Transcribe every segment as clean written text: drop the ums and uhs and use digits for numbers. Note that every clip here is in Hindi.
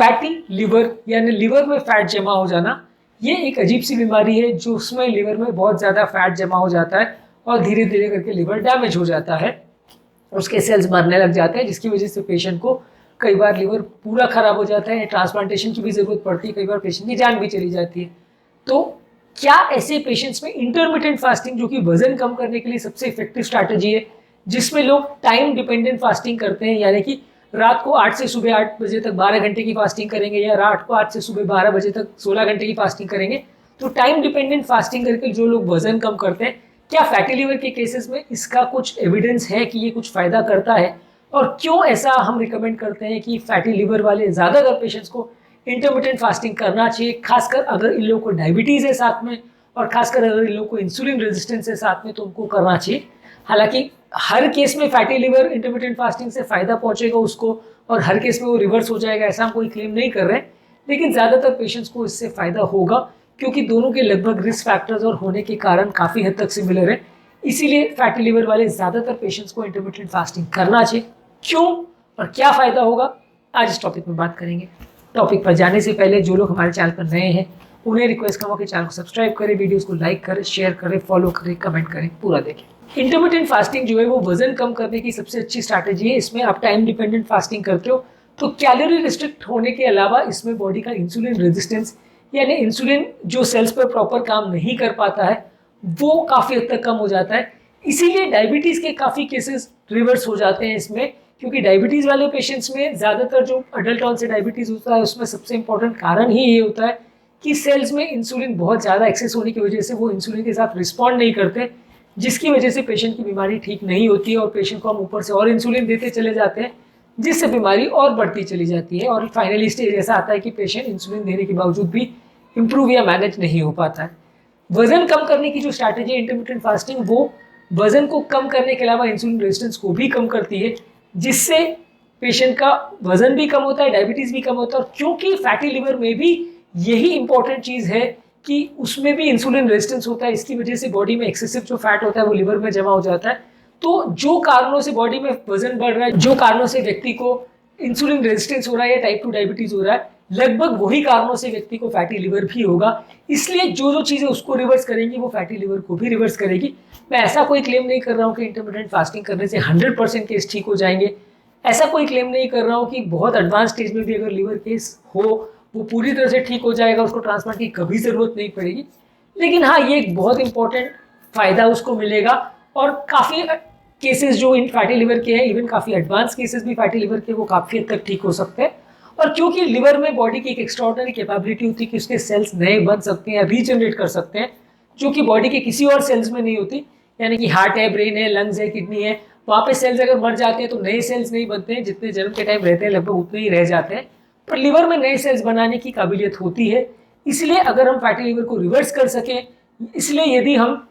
फैटी लिवर यानी लिवर में फैट जमा हो जाना, ये एक अजीब सी बीमारी है जो उसमें लिवर में बहुत ज़्यादा फैट जमा हो जाता है और धीरे धीरे करके लिवर डैमेज हो जाता है, उसके सेल्स मरने लग जाते हैं, जिसकी वजह से पेशेंट को कई बार लिवर पूरा खराब हो जाता है, ट्रांसप्लांटेशन की भी ज़रूरत पड़ती है, कई बार पेशेंट की जान भी चली जाती है। तो क्या ऐसे पेशेंट्स में इंटरमिटेंट फास्टिंग, जो कि वजन कम करने के लिए सबसे इफेक्टिव स्ट्रैटेजी है, जिसमें लोग टाइम डिपेंडेंट फास्टिंग करते हैं, यानी कि रात को 8 से सुबह 8 बजे तक 12 घंटे की फास्टिंग करेंगे या रात को 8 से सुबह 12 बजे तक 16 घंटे की फास्टिंग करेंगे, तो टाइम डिपेंडेंट फास्टिंग करके जो लोग वजन कम करते हैं, क्या फैटी लिवर के केसेस में इसका कुछ एविडेंस है कि ये कुछ फ़ायदा करता है, और क्यों ऐसा हम रिकमेंड करते हैं कि फैटी लिवर वाले ज़्यादातर पेशेंट्स को इंटरमिटेंट फास्टिंग करना चाहिए, खासकर अगर इन लोगों को डायबिटीज़ है साथ में, और खासकर अगर इन लोगों को इंसुलिन रेजिस्टेंस है साथ में, तो उनको करना चाहिए। हालांकि हर केस में फैटी लिवर इंटरमिटेंट फास्टिंग से फ़ायदा पहुंचेगा उसको और हर केस में वो रिवर्स हो जाएगा, ऐसा हम कोई क्लेम नहीं कर रहे हैं, लेकिन ज़्यादातर पेशेंट्स को इससे फ़ायदा होगा, क्योंकि दोनों के लगभग रिस्क फैक्टर्स और होने के कारण काफ़ी हद तक सिमिलर है। इसीलिए फैटी लिवर वाले ज़्यादातर पेशेंट्स को इंटरमिटेंट फास्टिंग करना चाहिए। क्यों और क्या फ़ायदा होगा, आज इस टॉपिक में बात करेंगे। टॉपिक पर जाने से पहले जो लोग हमारे चैनल पर नए हैं उन्हें रिक्वेस्ट करूँगा कि चैनल को सब्सक्राइब करें, वीडियोस को लाइक करें, शेयर करें, फॉलो करें, कमेंट करें, पूरा देखें। इंटरमिटेंट फास्टिंग जो है वो वजन कम करने की सबसे अच्छी स्ट्रैटेजी है। इसमें आप टाइम डिपेंडेंट फास्टिंग करते हो तो कैलोरी रिस्ट्रिक्ट होने के अलावा इसमें बॉडी का इंसुलिन रेजिस्टेंस, यानी इंसुलिन जो सेल्स पर प्रॉपर काम नहीं कर पाता है, वो काफ़ी हद तक कम हो जाता है। इसीलिए डायबिटीज़ के काफ़ी केसेस रिवर्स हो जाते हैं इसमें, क्योंकि डायबिटीज़ वाले पेशेंट्स में ज़्यादातर जो अडल्ट ऑनसेट डायबिटीज़ होता है उसमें सबसे इंपॉर्टेंट कारण ही ये होता है कि सेल्स में इंसुलिन बहुत ज़्यादा एक्सेस होने की वजह से वो इंसुलिन के साथ रिस्पॉन्ड नहीं करते, जिसकी वजह से पेशेंट की बीमारी ठीक नहीं होती है और पेशेंट को हम ऊपर से और इंसुलिन देते चले जाते हैं, जिससे बीमारी और बढ़ती चली जाती है और फाइनली स्टेज ऐसा आता है कि पेशेंट इंसुलिन देने के बावजूद भी इम्प्रूव या मैनेज नहीं हो पाता है। वजन कम करने की जो स्ट्रैटेजी है इंटरमिटेंट फास्टिंग, वो वजन को कम करने के अलावा इंसुलिन रेजिस्टेंस को भी कम करती है, जिससे पेशेंट का वजन भी कम होता है, डायबिटीज़ भी कम होता है। और क्योंकि फैटी लिवर में भी यही इंपॉर्टेंट चीज़ है कि उसमें भी इंसुलिन रेजिस्टेंस होता है, इसकी वजह से बॉडी में एक्सेसिव जो फैट होता है वो लिवर में जमा हो जाता है। तो जो कारणों से बॉडी में वजन बढ़ रहा है, जो कारणों से व्यक्ति को इंसुलिन रेजिस्टेंस हो रहा है या टाइप 2 डायबिटीज़ हो रहा है, लगभग वही कारणों से व्यक्ति को फैटी लिवर भी होगा। इसलिए जो जो चीज़ें उसको रिवर्स करेंगी वो फैटी लिवर को भी रिवर्स करेगी। मैं ऐसा कोई क्लेम नहीं कर रहा हूँ कि इंटरमिटेंट फास्टिंग करने से 100% केस ठीक हो जाएंगे, ऐसा कोई क्लेम नहीं कर रहा हूँ कि बहुत एडवांस स्टेज में भी अगर लिवर केस हो वो पूरी तरह से ठीक हो जाएगा, उसको ट्रांसप्लांट की कभी ज़रूरत नहीं पड़ेगी। लेकिन हाँ, ये एक बहुत इंपॉर्टेंट फ़ायदा उसको मिलेगा और काफ़ी केसेस जो इन फैटी लिवर के हैं, इवन काफ़ी एडवांस केसेस भी फैटी लिवर के, वो काफ़ी हद तक ठीक हो सकते हैं। और क्योंकि लिवर में बॉडी की एक एक्स्ट्राऑर्डिनरी कैपेबिलिटी होती है कि उसके सेल्स नए बन सकते हैं या रीजनरेट कर सकते हैं, जो कि बॉडी के किसी और सेल्स में नहीं होती। यानी कि हार्ट है, ब्रेन है, लंग्स है, किडनी है, वहाँ पे सेल्स अगर मर जाते हैं तो नए सेल्स नहीं बनते हैं, जितने जन्म के टाइम रहते हैं लगभग उतने ही रह जाते हैं। पर लिवर में नए सेल्स बनाने की काबिलियत होती है। इसलिए अगर हम फैटी लिवर को रिवर्स कर सकें, इसलिए यदि हम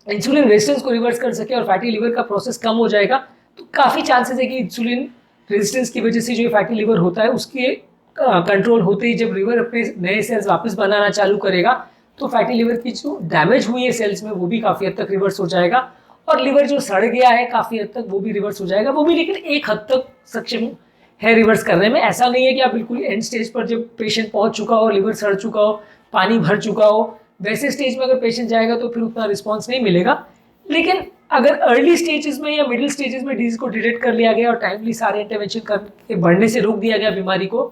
इंसुलिन रेजिस्टेंस को रिवर्स कर सके और फैटी लिवर का प्रोसेस कम हो जाएगा, तो काफ़ी चांसेस है कि इंसुलिन रेजिस्टेंस की वजह से जो फैटी लिवर होता है उसके कंट्रोल होते ही जब लिवर अपने नए सेल्स वापस बनाना चालू करेगा, तो फैटी लिवर की जो डैमेज हुई है सेल्स में वो भी काफ़ी हद तक रिवर्स हो जाएगा और लिवर जो सड़ गया है काफ़ी हद तक वो भी रिवर्स हो जाएगा। वो भी लेकिन एक हद तक सक्षम है रिवर्स करने में। ऐसा नहीं है कि आप बिल्कुल एंड स्टेज पर जब पेशेंट पहुंच चुका हो, लिवर सड़ चुका हो, पानी भर चुका हो, वैसे स्टेज में अगर पेशेंट जाएगा तो फिर उतना रिस्पॉन्स नहीं मिलेगा। लेकिन अगर अर्ली स्टेजेस में या मिडिल स्टेजेस में डिजीज को डिटेक्ट कर लिया गया और टाइमली सारे इंटरवेंशन करके बढ़ने से रोक दिया गया बीमारी को,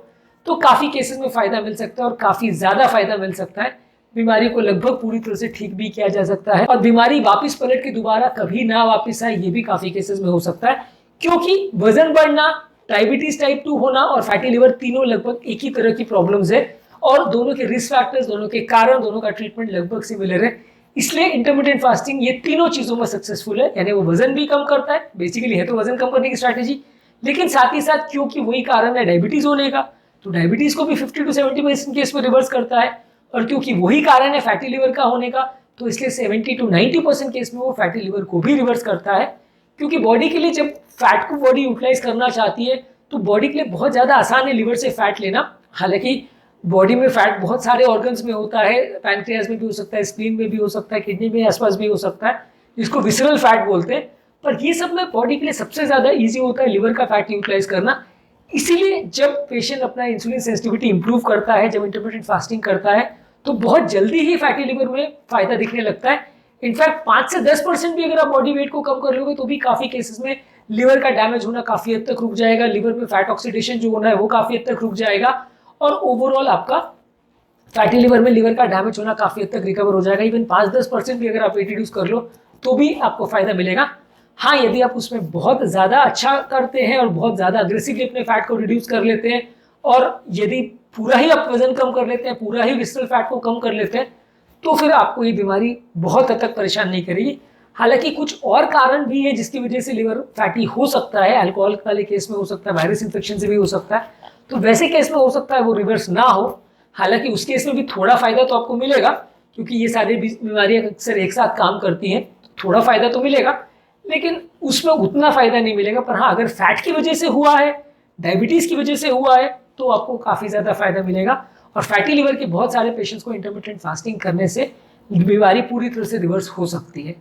तो काफ़ी केसेस में फ़ायदा मिल सकता है और काफ़ी ज़्यादा फ़ायदा मिल सकता है। बीमारी को लगभग पूरी तरह से ठीक भी किया जा सकता है और बीमारी वापस पलट के दोबारा कभी ना वापस आए, ये भी काफ़ी केसेस में हो सकता है। क्योंकि वजन बढ़ना, डायबिटीज़ टाइप 2 होना और फैटी लिवर तीनों लगभग एक ही तरह की प्रॉब्लम्स है और दोनों के रिस्क फैक्टर्स, दोनों के कारण, दोनों का ट्रीटमेंट लगभग सिमिलर है। इसलिए इंटरमिटेंट फास्टिंग ये तीनों चीज़ों में सक्सेसफुल है। यानी वो वजन भी कम करता है, बेसिकली है तो वजन कम करने की स्ट्रैटेजी, लेकिन साथ ही साथ क्योंकि वही कारण है डायबिटीज़ होने का, तो डायबिटीज़ को भी 50 to 70% केस में रिवर्स करता है। और क्योंकि वही कारण है फैटी लिवर का होने का, तो इसलिए 70 to 90% केस में वो फैटी लिवर को भी रिवर्स करता है। क्योंकि बॉडी के लिए जब फैट को बॉडी यूटिलाइज करना चाहती है तो बॉडी के लिए बहुत ज़्यादा आसान है लिवर से फैट लेना। हालांकि बॉडी में फैट बहुत सारे ऑर्गन्स में होता है, पैनक्रियाज में भी हो सकता है, स्प्लीन में भी हो सकता है, किडनी में आसपास भी हो सकता है, जिसको विसरल फैट बोलते हैं। पर ये सब में बॉडी के लिए सबसे ज़्यादा ईजी होता है लिवर का फैट यूटिलाइज करना। इसीलिए जब पेशेंट अपना इंसुलिन सेंसिटिविटी इंप्रूव करता है, जब इंटरमिटेंट फास्टिंग करता है, तो बहुत जल्दी ही फैटी लिवर में फायदा दिखने लगता है। इनफैक्ट 5 से 10% भी अगर आप बॉडी वेट को कम कर लोगे तो भी काफी केसेस में लिवर का डैमेज होना काफी हद तक रुक जाएगा, लिवर में फैट ऑक्सीडेशन जो होना है वो काफी हद तक रुक जाएगा, और ओवरऑल आपका फैटी लिवर में लिवर का डैमेज होना काफी हद तक रिकवर हो जाएगा। इवन 5-10% भी अगर आप वेट रिड्यूस कर लो तो भी आपको फायदा मिलेगा। हाँ, यदि आप उसमें बहुत ज़्यादा अच्छा करते हैं और बहुत ज़्यादा अग्रेसिवली अपने फैट को रिड्यूस कर लेते हैं, और यदि पूरा ही आप वजन कम कर लेते हैं, पूरा ही विसरल फैट को कम कर लेते हैं, तो फिर आपको ये बीमारी बहुत हद तक परेशान नहीं करेगी। हालांकि कुछ और कारण भी है जिसकी वजह से लिवर फैटी हो सकता है। अल्कोहल वाले केस में हो सकता है, वायरस इन्फेक्शन से भी हो सकता है, तो वैसे केस में हो सकता है वो रिवर्स ना हो। हालांकि उस केस में भी थोड़ा फायदा तो आपको मिलेगा, क्योंकि ये सारी बीमारियां अक्सर एक साथ काम करती हैं, थोड़ा फायदा तो मिलेगा, लेकिन उसमें उतना फायदा नहीं मिलेगा। पर हाँ, अगर फैट की वजह से हुआ है, डायबिटीज की वजह से हुआ है, तो आपको काफी ज्यादा फायदा मिलेगा। और फैटी लिवर के बहुत सारे पेशेंट्स को इंटरमिटेंट फास्टिंग करने से बीमारी पूरी तरह से रिवर्स हो सकती है।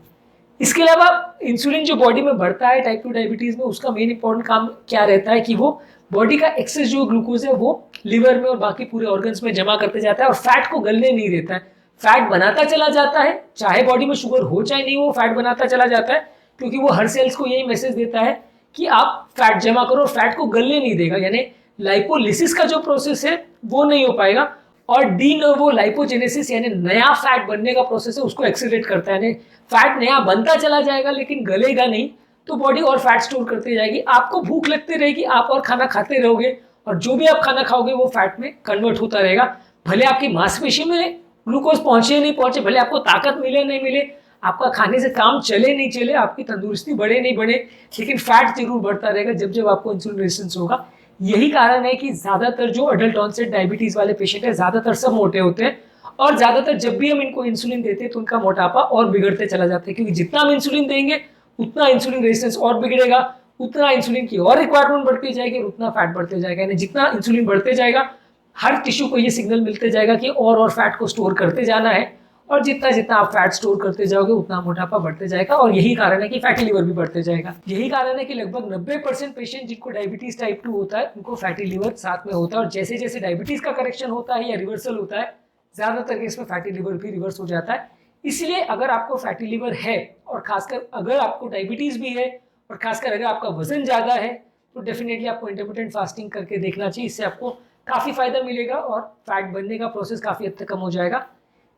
इसके अलावा इंसुलिन जो बॉडी में बढ़ता है टाइप 2 डायबिटीज में, उसका मेन इंपॉर्टेंट काम क्या रहता है कि वो बॉडी का एक्सेस जो ग्लूकोज है वो लिवर में और बाकी पूरे ऑर्गन्स में जमा करते जाता है और फैट को गलने नहीं देता है। फैट बनाता चला जाता है, चाहे बॉडी में शुगर हो चाहे नहीं हो, फैट बनाता चला जाता है, क्योंकि वो हर सेल्स को यही मैसेज देता है कि आप फैट जमा करो, और फैट को गलने नहीं देगा। यानी लाइपोलिसिस का जो प्रोसेस है वो नहीं हो पाएगा, और डी नोवो लाइपोजेनेसिस यानी नया फैट बनने का प्रोसेस है उसको एक्सीलरेट करता है। यानी फैट नया बनता चला जाएगा लेकिन गलेगा नहीं, तो बॉडी और फैट स्टोर करती जाएगी, आपको भूख लगती रहेगी, आप और खाना खाते रहोगे, और जो भी आप खाना खाओगे वो फैट में कन्वर्ट होता रहेगा। भले आपकी मांसपेशी में ग्लूकोज पहुंचे नहीं पहुंचे, भले आपको ताकत मिले नहीं मिले, आपका खाने से काम चले नहीं चले, आपकी तंदुरुस्ती बढ़े नहीं बढ़े, लेकिन फैट जरूर बढ़ता रहेगा जब जब आपको इंसुलिन रेजिस्टेंस होगा। यही कारण है कि ज्यादातर जो अडल्ट ऑनसेट डायबिटीज वाले पेशेंट है, ज्यादातर सब मोटे होते हैं, और ज्यादातर जब भी हम इनको इंसुलिन देते हैं तो उनका मोटापा और बिगड़ते चला जाता है, क्योंकि जितना हम इंसुलिन देंगे उतना इंसुलिन रेजिस्टेंस और बिगड़ेगा, उतना इंसुलिन की और रिक्वायरमेंट बढ़ती जाएगी, उतना फैट बढ़ते जाएगा। यानी जितना इंसुलिन बढ़ते जाएगा, हर टिश्यू को ये सिग्नल मिलते जाएगा कि और फैट को स्टोर करते जाना है, और जितना जितना आप फैट स्टोर करते जाओगे उतना मोटापा बढ़ते जाएगा, और यही कारण है कि फैटी लिवर भी बढ़ते जाएगा। यही कारण है कि लगभग 90% पेशेंट जिनको डायबिटीज टाइप 2 होता है उनको फैटी लिवर साथ में होता है, और जैसे जैसे डायबिटीज का करेक्शन होता है या रिवर्सल होता है, ज्यादातर केस में फैटी लिवर भी रिवर्स हो जाता है। इसलिए अगर आपको फैटी लिवर है, और खासकर अगर आपको डायबिटीज भी है, और खासकर अगर आपका वजन ज्यादा है, तो डेफिनेटली आपको इंटरमिटेंट फास्टिंग करके देखना चाहिए। इससे आपको काफी फायदा मिलेगा और फैट बनने का प्रोसेस काफी हद तक कम हो जाएगा।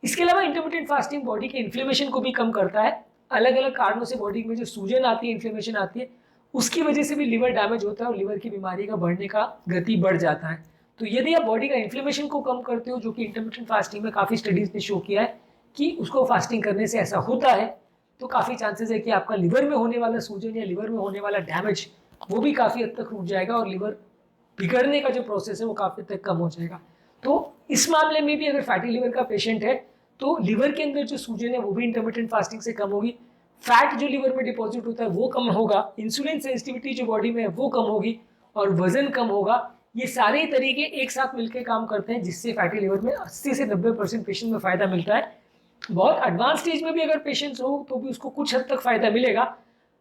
इसके अलावा इंटरमिटेंट फास्टिंग बॉडी के इन्फ्लेमेशन को भी कम करता है। अलग अलग कारणों से बॉडी में जो सूजन आती है, इन्फ्लेमेशन आती है, उसकी वजह से भी लिवर डैमेज होता है और लिवर की बीमारी का बढ़ने का गति बढ़ जाता है। तो यदि आप बॉडी का इन्फ्लेमेशन को कम करते हो, जो कि इंटरमिटेंट फास्टिंग में काफी स्टडीज ने शो किया है कि उसको फास्टिंग करने से ऐसा होता है, तो काफी चांसेस है कि आपका लिवर में होने वाला सूजन या लिवर में होने वाला डैमेज वो भी काफी हद तक रुक जाएगा, और लिवर बिगड़ने का जो प्रोसेस है वो काफी हद तक कम हो जाएगा। तो इस मामले में भी अगर फैटी लिवर का पेशेंट है तो लिवर के अंदर जो सूजन है वो भी इंटरमिटेंट फास्टिंग से कम होगी, फैट जो लिवर में डिपॉजिट होता है वो कम होगा, इंसुलिन सेंसिटिविटी जो बॉडी में है वो कम होगी, और वजन कम होगा। ये सारे तरीके एक साथ मिलकर काम करते हैं जिससे फैटी लिवर में 80 से 90% पेशेंट में फायदा मिलता है। बहुत एडवांस स्टेज में भी अगर पेशेंट्स हो तो भी उसको कुछ हद तक फायदा मिलेगा।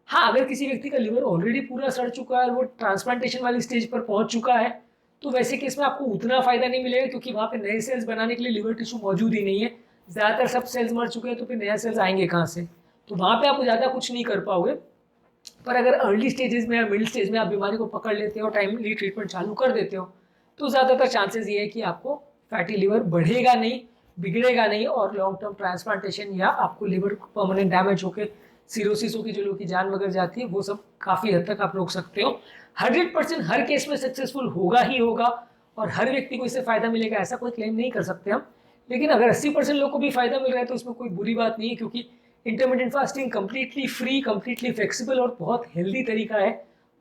हाँ, अगर किसी व्यक्ति का लिवर ऑलरेडी पूरा सड़ चुका है और वो ट्रांसप्लांटेशन वाली स्टेज पर पहुंच चुका है, तो वैसे केस में आपको उतना फायदा नहीं मिलेगा, क्योंकि वहां पे नए सेल्स बनाने के लिए लिवर टिश्यू मौजूद ही नहीं है। ज्यादातर सब सेल्स मर चुके हैं, तो फिर नया सेल्स आएंगे कहाँ से? तो वहां पे आप ज्यादा कुछ नहीं कर पाओगे। पर अगर अर्ली स्टेजेस में या मिडिल स्टेज में आप बीमारी को पकड़ लेते हो, टाइमली ट्रीटमेंट चालू कर देते हो, तो ज्यादातर चांसेस ये है कि आपको फैटी लिवर बढ़ेगा नहीं, बिगड़ेगा नहीं, और लॉन्ग टर्म ट्रांसप्लांटेशन या आपको लिवर परमानेंट डैमेज होकर सिरोसिस की जो लोगों की जान वगैरह जाती है वो सब काफी हद तक आप रोक सकते हो। 100% हर केस में सक्सेसफुल होगा ही होगा, और हर व्यक्ति को इससे फायदा मिलेगा ऐसा कोई क्लेम नहीं कर सकते हम। लेकिन अगर 80% लोग को भी फायदा मिल रहा है तो इसमें कोई बुरी बात नहीं है, क्योंकि intermittent fasting completely free, completely flexible और बहुत हेल्दी तरीका है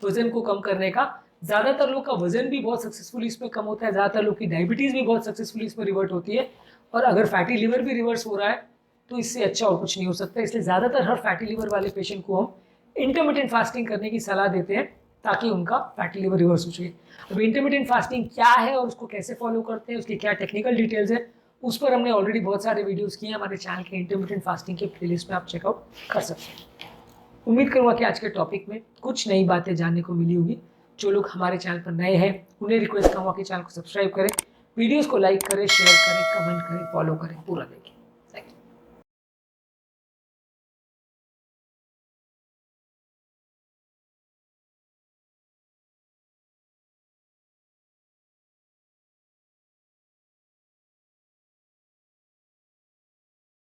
वजन को कम करने का। ज्यादातर लोग का वजन भी बहुत सक्सेसफुली इसमें कम होता है, ज्यादातर लोग की डायबिटीज भी बहुत सक्सेसफुली इसमें रिवर्ट होती है, और अगर फैटी लिवर भी रिवर्स हो रहा है तो इससे अच्छा और कुछ नहीं हो सकता। इसलिए ज्यादातर हर फैटी लिवर वाले पेशेंट को हम इंटरमिटेंट फास्टिंग करने की सलाह देते हैं ताकि उनका फैटी लिवर रिवर्स हो सके। अब इंटरमिटेंट फास्टिंग क्या है और उसको कैसे फॉलो करते हैं, उसकी क्या टेक्निकल डिटेल्स है, उस पर हमने ऑलरेडी बहुत सारे वीडियोस किए हैं हमारे चैनल के इंटरमिटेंट फास्टिंग के प्लेलिस्ट में, आप चेकआउट कर सकते हैं। उम्मीद करूँगा कि आज के टॉपिक में कुछ नई बातें जानने को मिली होगी। जो लोग हमारे चैनल पर नए हैं उन्हें रिक्वेस्ट करूँगा कि चैनल को सब्सक्राइब करें, वीडियोस को लाइक करें, शेयर करें, कमेंट करें, फॉलो करें, पूरा देखें।